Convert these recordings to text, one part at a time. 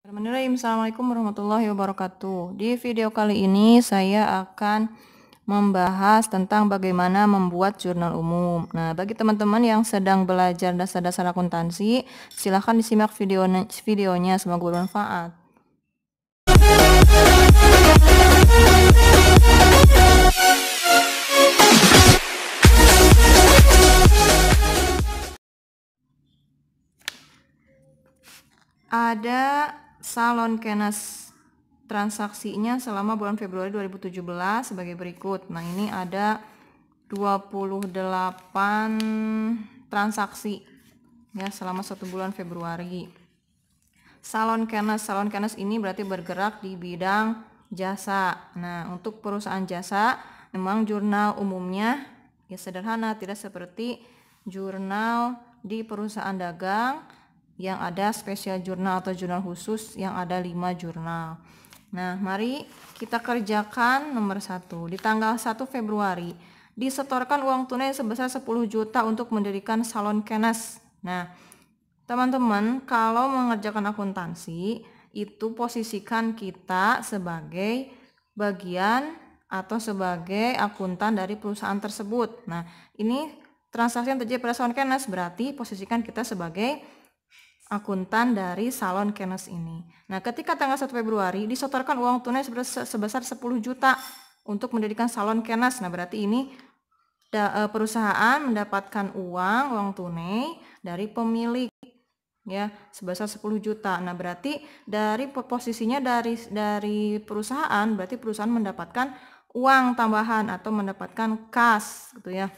Bismillahirrahmanirrahim. Assalamualaikum warahmatullahi wabarakatuh. Di video kali ini saya akan membahas tentang bagaimana membuat jurnal umum. Nah, bagi teman-teman yang sedang belajar dasar-dasar akuntansi, silahkan disimak videonya, semoga bermanfaat. Ada salon Kenas, transaksinya selama bulan Februari 2017 sebagai berikut. Nah, ini ada 28 transaksi ya selama 1 bulan Februari. Salon Kenas ini berarti bergerak di bidang jasa. Nah, untuk perusahaan jasa memang jurnal umumnya ya sederhana, tidak seperti jurnal di perusahaan dagang yang ada spesial jurnal atau jurnal khusus yang ada 5 jurnal. Nah, mari kita kerjakan nomor 1. Di tanggal 1 Februari disetorkan uang tunai sebesar 10 juta untuk mendirikan salon Kenas. Nah, teman-teman, kalau mengerjakan akuntansi itu posisikan kita sebagai bagian atau sebagai akuntan dari perusahaan tersebut. Nah, ini transaksi yang terjadi pada salon Kenas, berarti posisikan kita sebagai akuntan dari salon Kenas ini. Nah, ketika tanggal 1 Februari disetorkan uang tunai sebesar 10 juta untuk mendirikan salon Kenas. Nah, berarti ini perusahaan mendapatkan uang tunai dari pemilik ya sebesar 10 juta. Nah, berarti dari posisinya dari perusahaan, berarti perusahaan mendapatkan uang tambahan atau mendapatkan kas gitu ya.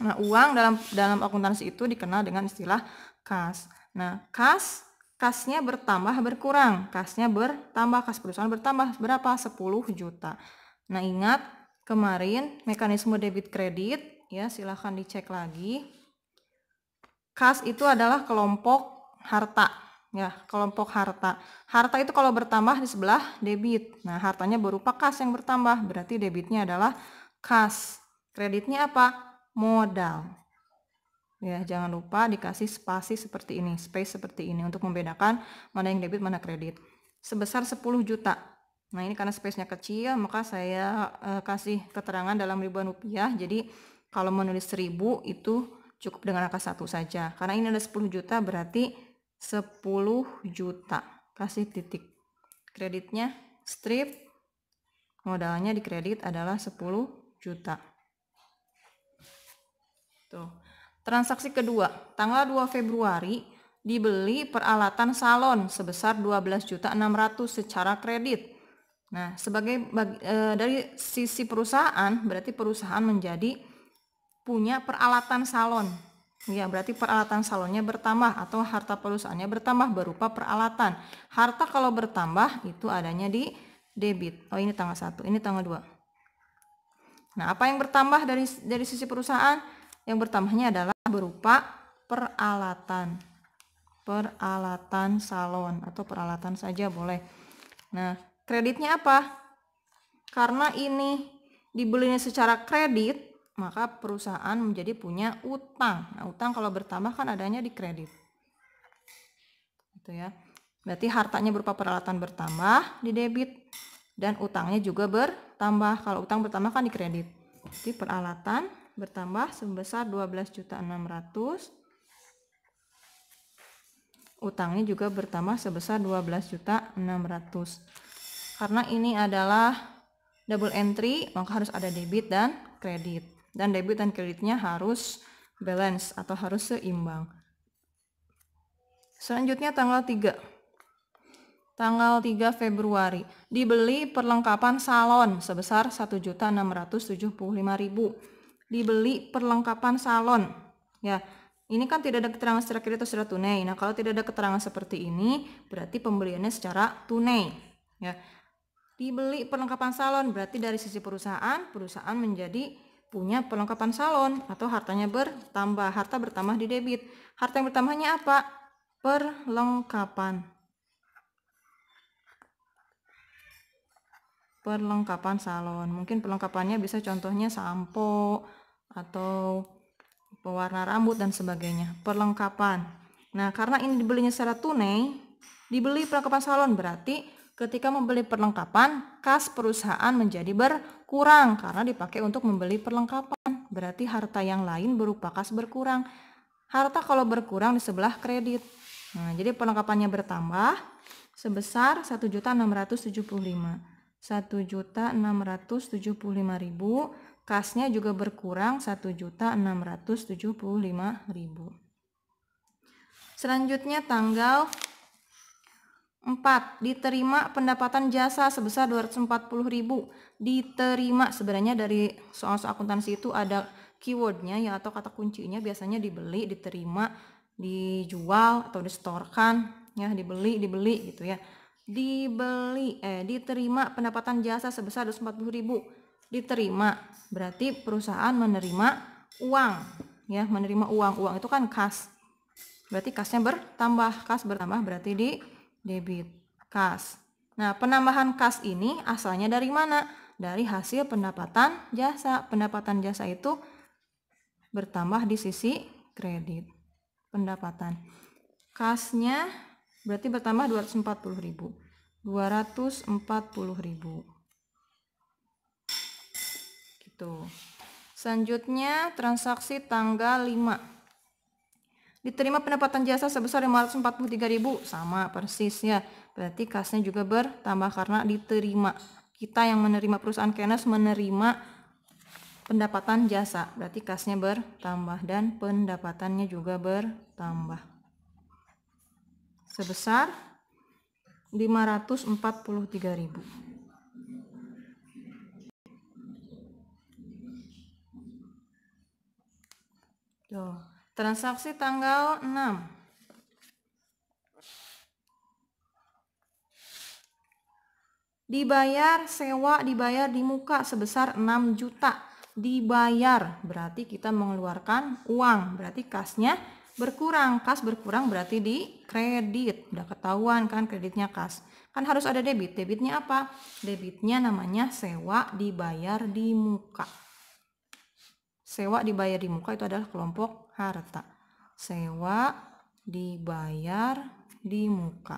Nah, uang dalam akuntansi itu dikenal dengan istilah kas. Nah, kasnya bertambah berkurang, kasnya bertambah, kas perusahaan bertambah berapa? 10 juta. Nah, ingat kemarin mekanisme debit kredit ya, silahkan dicek lagi. Kas itu adalah kelompok harta ya, kelompok harta. Harta itu kalau bertambah di sebelah debit. Nah, hartanya berupa kas yang bertambah, berarti debitnya adalah kas. Kreditnya apa? Modal. Ya, jangan lupa dikasih spasi seperti ini, space seperti ini untuk membedakan mana yang debit, mana kredit. Sebesar 10 juta. Nah, ini karena space-nya kecil, maka saya kasih keterangan dalam ribuan rupiah. Jadi, kalau menulis 1000 itu cukup dengan angka 1 saja. Karena ini ada 10 juta, berarti 10 juta. Kasih titik. Kreditnya strip, modalnya di kredit adalah 10 juta. Tuh. Transaksi kedua, tanggal 2 Februari dibeli peralatan salon sebesar 12.600.000 secara kredit. Nah, dari sisi perusahaan, berarti perusahaan menjadi punya peralatan salon. Ya, berarti peralatan salonnya bertambah atau harta perusahaannya bertambah berupa peralatan. Harta kalau bertambah itu adanya di debit. Oh, ini tanggal 1, ini tanggal 2. Nah, apa yang bertambah dari sisi perusahaan? Yang bertambahnya adalah berupa peralatan salon atau peralatan saja boleh. Nah, kreditnya apa? Karena ini dibelinya secara kredit, maka perusahaan menjadi punya utang. Nah, utang kalau bertambah kan adanya di kredit. Gitu ya. Berarti hartanya berupa peralatan bertambah di debit dan utangnya juga bertambah. Kalau utang bertambah kan di kredit. Jadi peralatan bertambah sebesar 12.600.000. Utangnya juga bertambah sebesar 12.600.000. Karena ini adalah double entry, maka harus ada debit dan kredit. Dan debit dan kreditnya harus balance atau harus seimbang. Selanjutnya tanggal 3. Tanggal 3 Februari dibeli perlengkapan salon sebesar 1.675.000. Dibeli perlengkapan salon. Ya, ini kan tidak ada keterangan secara kredit atau secara tunai. Nah, kalau tidak ada keterangan seperti ini, berarti pembeliannya secara tunai. Ya, dibeli perlengkapan salon berarti dari sisi perusahaan menjadi punya perlengkapan salon atau hartanya bertambah. Harta bertambah di debit. Harta yang bertambahnya apa? Perlengkapan salon. Mungkin perlengkapannya bisa contohnya sampo atau pewarna rambut dan sebagainya. Perlengkapan. Nah, karena ini dibelinya secara tunai, Dibeli perlengkapan salon berarti ketika membeli perlengkapan, kas perusahaan menjadi berkurang karena dipakai untuk membeli perlengkapan. Berarti harta yang lain berupa kas berkurang. Harta kalau berkurang di sebelah kredit. Nah, jadi perlengkapannya bertambah sebesar 1.675.000. 1.675.000. Kasnya juga berkurang 1.675.000. Selanjutnya tanggal 4, diterima pendapatan jasa sebesar 240.000. Diterima, sebenarnya dari soal-soal akuntansi itu ada keywordnya ya atau kata kuncinya, biasanya dibeli, diterima, dijual atau disetorkan ya, dibeli gitu ya. Diterima pendapatan jasa sebesar 240.000. Diterima berarti perusahaan menerima uang ya, menerima uang. Uang itu kan kas. Berarti kasnya bertambah, kas bertambah berarti di debit kas. Nah, penambahan kas ini asalnya dari mana? Dari hasil pendapatan jasa. Pendapatan jasa itu bertambah di sisi kredit. Pendapatan. Kasnya berarti bertambah 240.000. 240.000. Gitu. Selanjutnya transaksi tanggal 5. Diterima pendapatan jasa sebesar 543.000, sama persis ya. Berarti kasnya juga bertambah karena diterima. Kita yang menerima, perusahaan Kenes menerima pendapatan jasa, berarti kasnya bertambah dan pendapatannya juga bertambah. Sebesar 543.000. Tuh. Transaksi tanggal 6. Dibayar sewa, dibayar di muka sebesar 6 juta. Dibayar berarti kita mengeluarkan uang, berarti kasnya berkurang. Kas berkurang berarti di kredit. Udah ketahuan kan kreditnya kas. Kan harus ada debit. Debitnya apa? Debitnya namanya sewa dibayar di muka. Sewa dibayar di muka itu adalah kelompok harta. Sewa dibayar di muka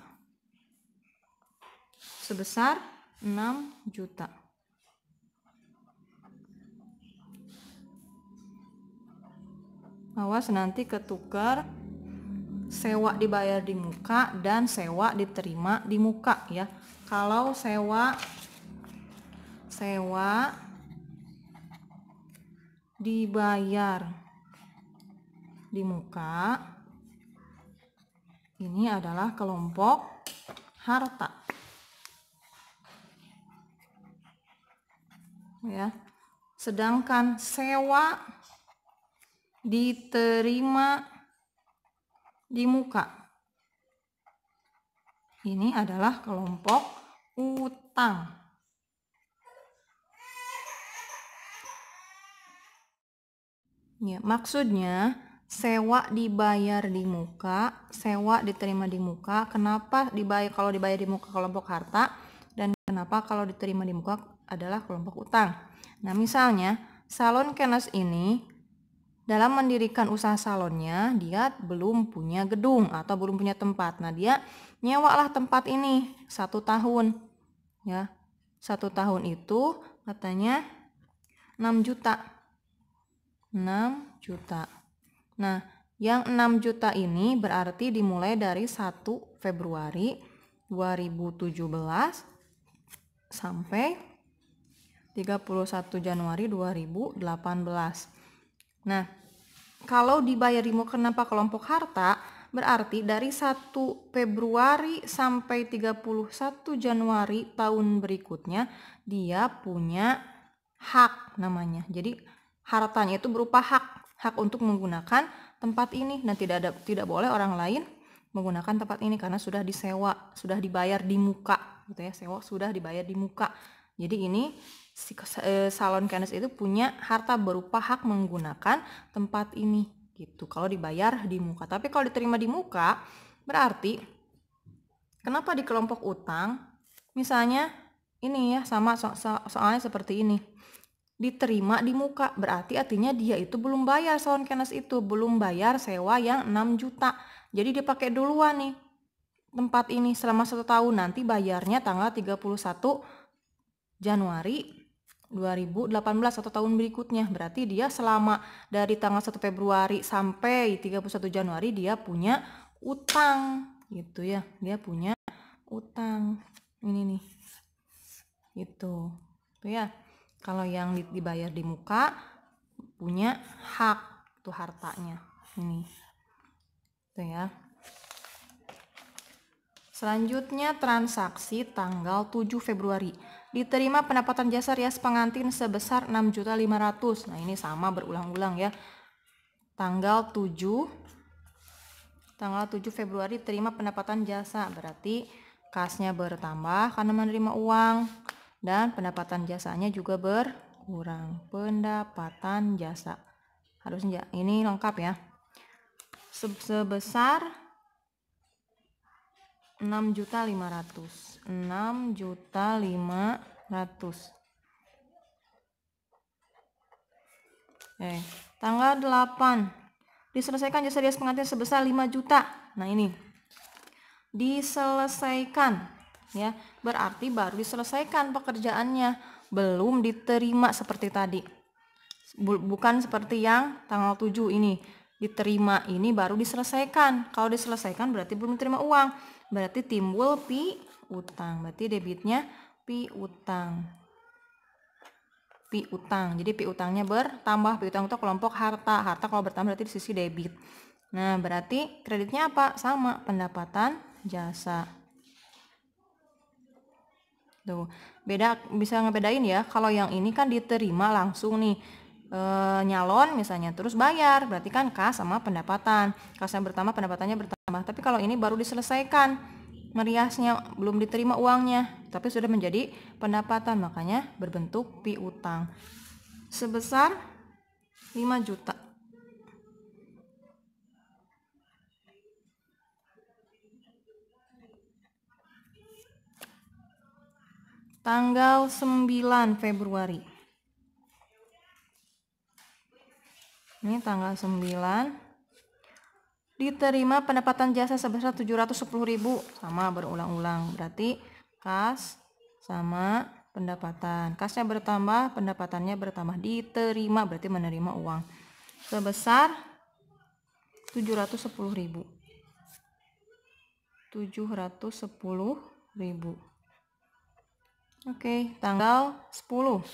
sebesar 6 juta. Awas nanti ketukar sewa dibayar di muka dan sewa diterima di muka ya. Kalau sewa dibayar di muka ini adalah kelompok harta ya. Sedangkan sewa diterima di muka ini adalah kelompok utang. Ya, maksudnya sewa dibayar di muka, sewa diterima di muka. Kenapa dibayar, kalau dibayar di muka kelompok harta, dan kenapa kalau diterima di muka adalah kelompok utang. Nah, misalnya salon Kenes ini dalam mendirikan usaha salonnya dia belum punya gedung atau belum punya tempat. Nah, dia nyewalah tempat ini 1 tahun ya. 1 tahun itu katanya 6 juta. 6 juta. Nah, yang 6 juta ini berarti dimulai dari 1 Februari 2017 sampai 31 Januari 2018. Nah, kalau dibayar di muka kenapa kelompok harta? Berarti dari 1 Februari sampai 31 Januari tahun berikutnya dia punya hak namanya. Jadi hartanya itu berupa hak untuk menggunakan tempat ini, dan tidak boleh orang lain menggunakan tempat ini karena sudah disewa, sudah dibayar di muka gitu ya. Sewa sudah dibayar di muka. Jadi ini si salon Kenes itu punya harta berupa hak menggunakan tempat ini gitu kalau dibayar di muka. Tapi kalau diterima di muka berarti kenapa di kelompok utang? Misalnya ini ya, sama soalnya seperti ini. Diterima di muka berarti artinya dia itu belum bayar, salon Kenes itu belum bayar sewa yang 6 juta. Jadi dia pakai duluan nih tempat ini selama 1 tahun, nanti bayarnya tanggal 31 Januari 2018 atau tahun berikutnya. Berarti dia selama dari tanggal 1 Februari sampai 31 Januari dia punya utang gitu ya. Dia punya utang. Ini nih. Gitu. Tuh ya. Kalau yang dibayar di muka punya hak, itu hartanya. Ini. Tuh ya. Selanjutnya transaksi tanggal 7 Februari. Diterima pendapatan jasa rias pengantin sebesar 6.500.000. Nah, ini sama berulang-ulang ya. Tanggal 7 Februari terima pendapatan jasa, berarti kasnya bertambah karena menerima uang dan pendapatan jasanya juga berkurang. Pendapatan jasa. Harusnya ini lengkap ya. Sebesar 6.500.000. 6.500.000. Tanggal 8 diselesaikan jasa rias pengantin sebesar 5 juta. Nah, ini diselesaikan ya, berarti baru diselesaikan pekerjaannya, belum diterima seperti tadi. Bukan seperti yang tanggal 7 ini. Diterima ini baru diselesaikan. Kalau diselesaikan berarti belum diterima uang. Berarti timbul piutang. Berarti debitnya piutang. Piutang. Jadi piutangnya bertambah. Piutang itu kelompok harta. Harta kalau bertambah berarti di sisi debit. Nah, berarti kreditnya apa? Sama, pendapatan jasa. Tuh, beda, bisa ngebedain ya. Kalau yang ini kan diterima langsung nih, nyalon misalnya, terus bayar, berarti kan kas sama pendapatan. Kasnya bertambah, pendapatannya bertambah. Tapi kalau ini baru diselesaikan meriasnya, belum diterima uangnya, tapi sudah menjadi pendapatan, makanya berbentuk piutang sebesar 5 juta. Tanggal 9 Februari. Ini tanggal 9. Diterima pendapatan jasa sebesar 710.000. Sama berulang-ulang. Berarti kas sama pendapatan. Kasnya bertambah, pendapatannya bertambah. Diterima berarti menerima uang sebesar 710.000. 710.000. Oke, tanggal 10.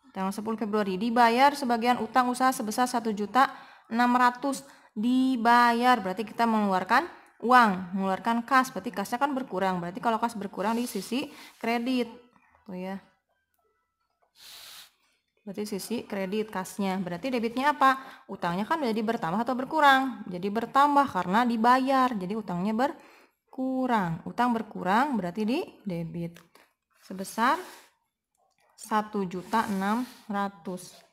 Tanggal 10 Februari dibayar sebagian utang usaha sebesar 1.600.000. Dibayar berarti kita mengeluarkan uang, mengeluarkan kas, berarti kasnya kan berkurang. Berarti kalau kas berkurang di sisi kredit. Tuh ya. Berarti sisi kredit kasnya. Berarti debitnya apa? Utangnya kan menjadi bertambah atau berkurang? Jadi bertambah karena dibayar. Jadi utangnya berkurang. Utang berkurang berarti di debit sebesar 1.600.000.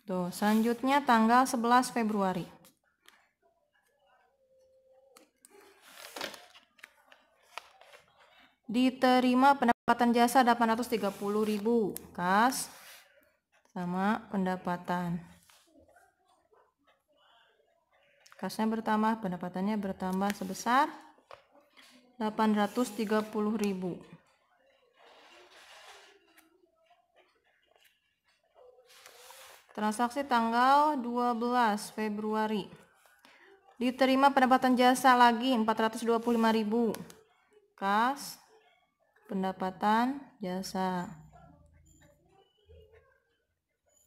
Tuh, selanjutnya tanggal 11 Februari. Diterima pendapatan jasa 830.000. Kas sama pendapatan. Kasnya bertambah, pendapatannya bertambah sebesar 830.000. Transaksi tanggal 12 Februari. Diterima pendapatan jasa lagi 425.000. Kas, pendapatan jasa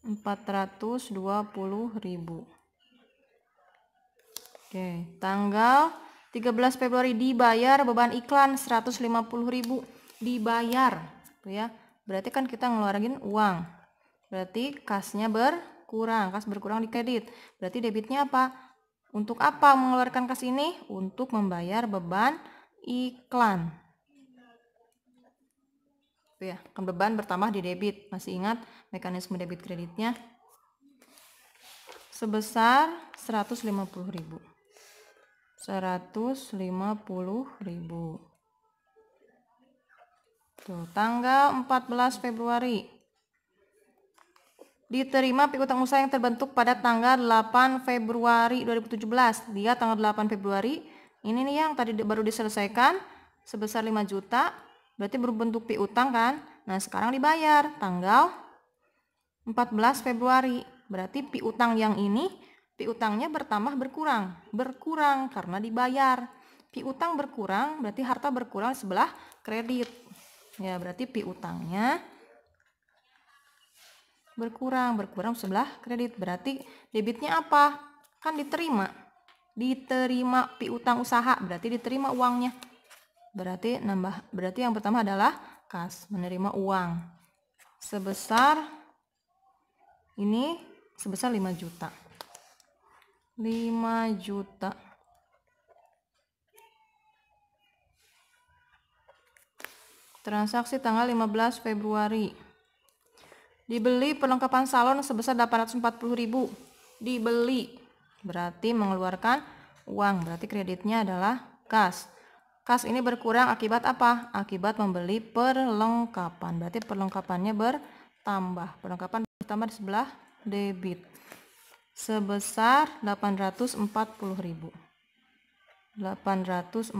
420.000. Oke, tanggal 13 Februari dibayar beban iklan 150.000. Dibayar, tuh ya. Berarti kan kita ngeluarin uang. Berarti kasnya berkurang, kas berkurang di kredit. Berarti debitnya apa? Untuk apa mengeluarkan kas ini? Untuk membayar beban iklan. Tuh ya, kan beban bertambah di debit. Masih ingat mekanisme debit kreditnya? Sebesar 150.000. 150.000. Tuh, tanggal 14 Februari. Diterima piutang usaha yang terbentuk pada tanggal 8 Februari 2017. Dia tanggal 8 Februari. Ini nih yang tadi baru diselesaikan sebesar 5 juta. Berarti berbentuk piutang kan? Nah, sekarang dibayar tanggal 14 Februari. Berarti piutang yang ini, piutangnya bertambah berkurang. Berkurang karena dibayar. Piutang berkurang berarti harta berkurang sebelah kredit. Ya, berarti piutangnya berkurang sebelah kredit. Berarti debitnya apa? Kan diterima piutang usaha, berarti diterima uangnya. Berarti yang pertama adalah kas, menerima uang sebesar 5 juta. 5 juta. Transaksi tanggal 15 Februari. Dibeli perlengkapan salon sebesar 840.000. Dibeli berarti mengeluarkan uang, berarti kreditnya adalah kas. Kas ini berkurang akibat apa? Akibat membeli perlengkapan. Berarti perlengkapannya bertambah. Perlengkapan bertambah di sebelah debit. Sebesar 840.000. 840.000.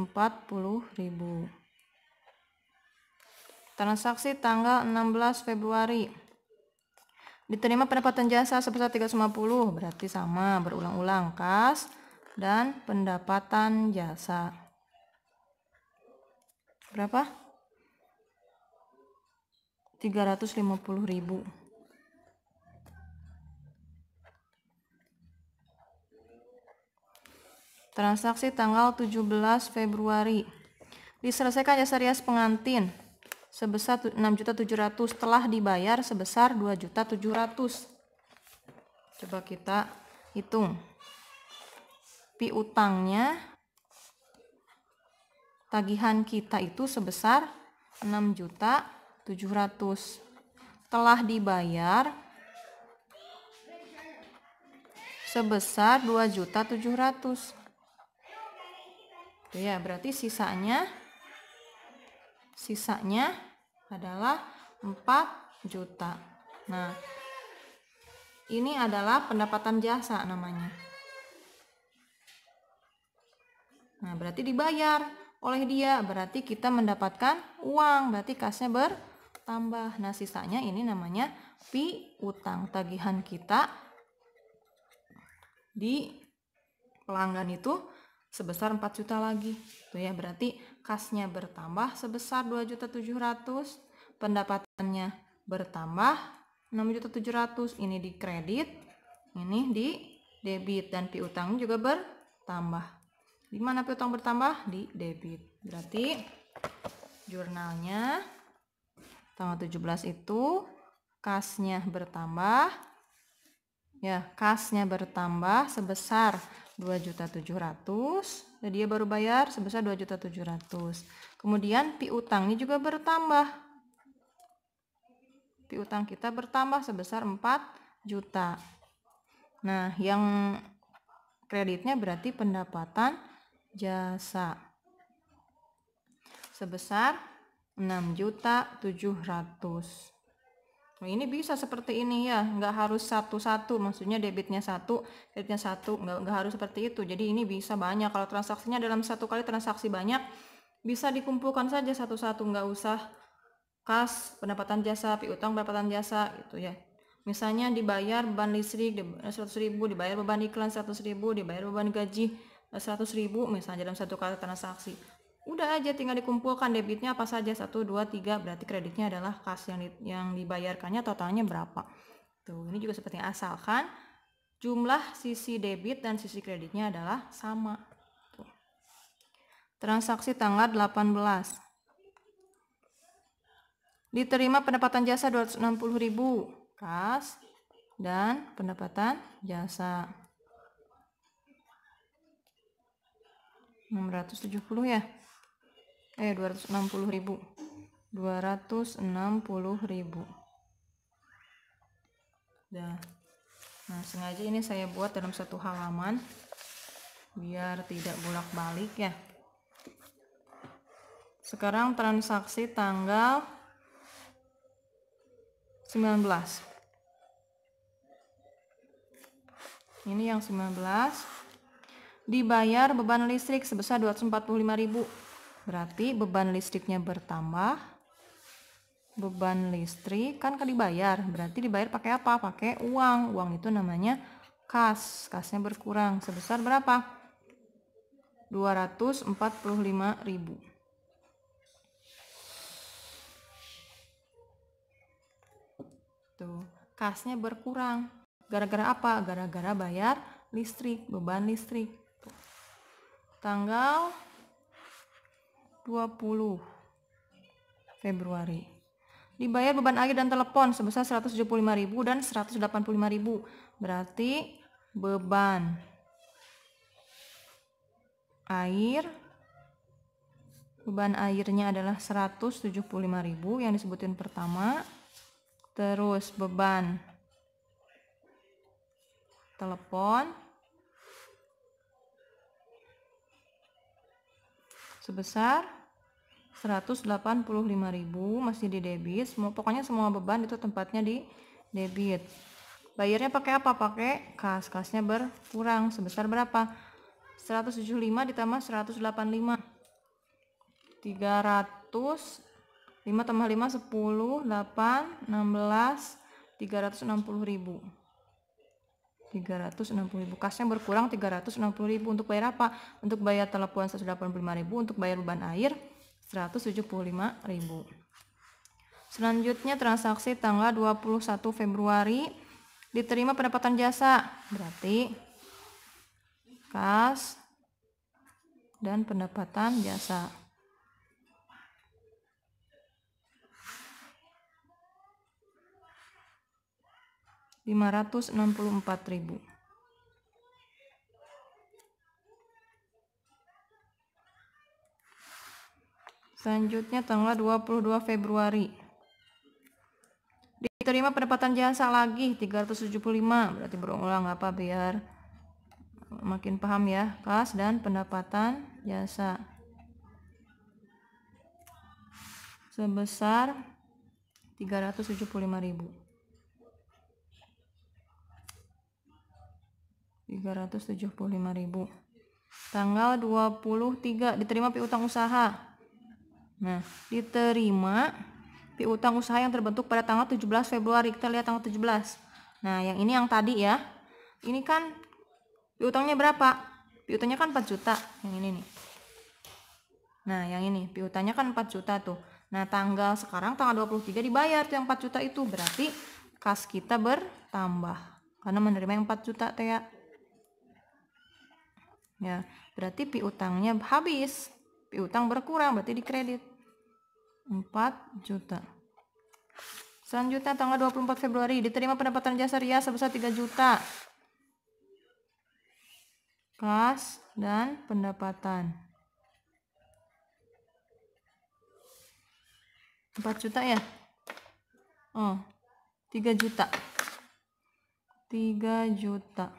Transaksi tanggal 16 Februari. Diterima pendapatan jasa sebesar 350, berarti sama, berulang-ulang, kas dan pendapatan jasa. Berapa? 350.000. Transaksi tanggal 17 Februari. Diselesaikan jasa rias pengantin sebesar 6.700.000, telah dibayar sebesar 2.700.000. Coba kita hitung. Piutangnya, tagihan kita itu sebesar 6.700.000. Telah dibayar sebesar 2.700.000. Ya, berarti sisanya adalah 4 juta. Nah, ini adalah pendapatan jasa namanya. Nah, berarti dibayar oleh dia, berarti kita mendapatkan uang, berarti kasnya bertambah. Nah, sisanya ini namanya piutang. Tagihan kita di pelanggan itu sebesar 4 juta lagi. Tuh ya, berarti kasnya bertambah sebesar 2.700.000, pendapatannya bertambah 6.700.000. Ini di kredit, ini di debit, dan piutangnya juga bertambah. Di mana piutang bertambah? Di debit. Berarti jurnalnya tanggal 17 itu kasnya bertambah. Ya, kasnya bertambah sebesar 2.700.000. Dan dia baru bayar sebesar 2.700.000. Kemudian piutangnya juga bertambah. Piutang kita bertambah sebesar 4 juta. Nah, yang kreditnya berarti pendapatan jasa sebesar 6.700.000. Nah, ini bisa seperti ini ya, nggak harus satu-satu, maksudnya debitnya satu, kreditnya satu, nggak harus seperti itu. Jadi ini bisa banyak. Kalau transaksinya dalam satu kali transaksi banyak, bisa dikumpulkan saja satu-satu, nggak usah kas, pendapatan jasa, piutang, pendapatan jasa gitu ya. Misalnya dibayar beban listrik 100.000, dibayar beban iklan 100.000, dibayar beban gaji 100.000, misalnya dalam satu kali transaksi. Udah aja tinggal dikumpulkan debitnya apa saja, 1, 2, 3, berarti kreditnya adalah kas yang dibayarkannya totalnya berapa. Tuh, ini juga seperti asalkan jumlah sisi debit dan sisi kreditnya adalah sama. Tuh. Transaksi tanggal 18. Diterima pendapatan jasa 260.000, kas dan pendapatan jasa 670 ya. 260.000. 260.000. Nah, sengaja ini saya buat dalam satu halaman biar tidak bolak-balik ya. Sekarang transaksi tanggal 19. Ini yang 19. Dibayar beban listrik sebesar 245.000. Berarti beban listriknya bertambah. Beban listrik kan dibayar, berarti dibayar pakai apa? Pakai uang. Uang itu namanya kas. Kasnya berkurang sebesar berapa? 245.000. Tuh, kasnya berkurang. Gara-gara apa? Gara-gara bayar listrik, beban listrik. Tuh. Tanggal 20 Februari. Dibayar beban air dan telepon sebesar 175.000 dan 185.000. Berarti beban airnya adalah 175.000 yang disebutin pertama. Terus beban telepon sebesar 185.000 masih di debit. Pokoknya semua beban itu tempatnya di debit. Bayarnya pakai apa? Pakai kas. Kasnya berkurang sebesar berapa? 175 ditambah 185. 300. 5 tambah 5 10, 8, 16, 360.000. 360.000. Kasnya berkurang 360.000. Untuk bayar apa? Untuk bayar telepon 185.000, untuk bayar beban air 175.000. Selanjutnya transaksi tanggal 21 Februari. Diterima pendapatan jasa. Berarti kas dan pendapatan jasa. Rp564.000. Selanjutnya tanggal 22 Februari. Diterima pendapatan jasa lagi 375. Berarti berulang apa biar makin paham ya. Kas dan pendapatan jasa sebesar 375.000. 375.000. Tanggal 23 diterima piutang usaha. Nah, diterima piutang usaha yang terbentuk pada tanggal 17 Februari. Kita lihat tanggal 17. Nah, yang ini yang tadi ya. Ini kan piutangnya berapa? Piutangnya kan 4 juta. Yang ini nih. Nah, yang ini piutangnya kan 4 juta tuh. Nah, sekarang tanggal 23 dibayar tuh yang 4 juta itu. Berarti kas kita bertambah karena menerima yang 4 juta teh ya. Ya, berarti piutangnya habis. Piutang berkurang berarti dikredit 4 juta. Selanjutnya tanggal 24 Februari diterima pendapatan jasa rias sebesar 3 juta. Kas dan pendapatan 4 juta ya. 3 juta. 3 juta.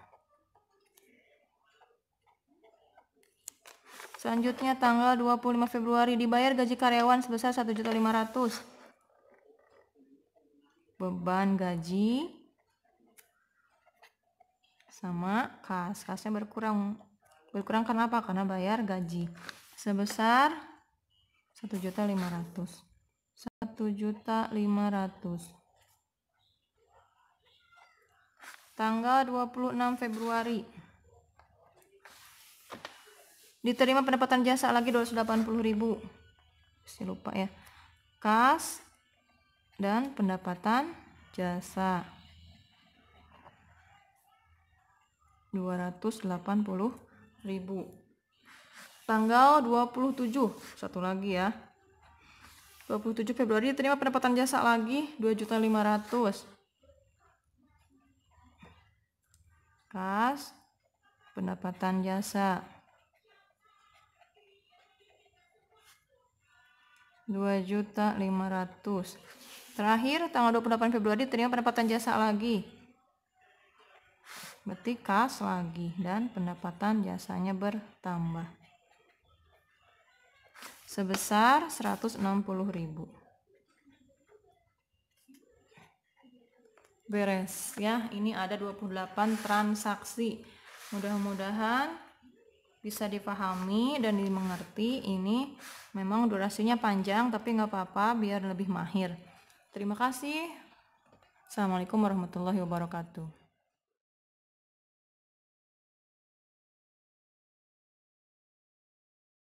Selanjutnya tanggal 25 Februari dibayar gaji karyawan sebesar 1.500.000. Beban gaji sama kas. Kasnya berkurang. Berkurang karena apa? Karena bayar gaji sebesar 1.500.000. 1.500.000. Tanggal 26 Februari diterima pendapatan jasa lagi 280.000. Masih lupa ya. Kas dan pendapatan jasa 280.000. Tanggal 27, satu lagi ya. 27 Februari diterima pendapatan jasa lagi 2.500.000. Kas pendapatan jasa 2.500.000. Terakhir tanggal 28 Februari diterima pendapatan jasa lagi. Berarti kas lagi dan pendapatan jasanya bertambah sebesar 160.000. beres ya. Ini ada 28 transaksi. Mudah-mudahan bisa dipahami dan dimengerti. Ini memang durasinya panjang, tapi nggak apa-apa biar lebih mahir. Terima kasih. Assalamualaikum warahmatullahi wabarakatuh.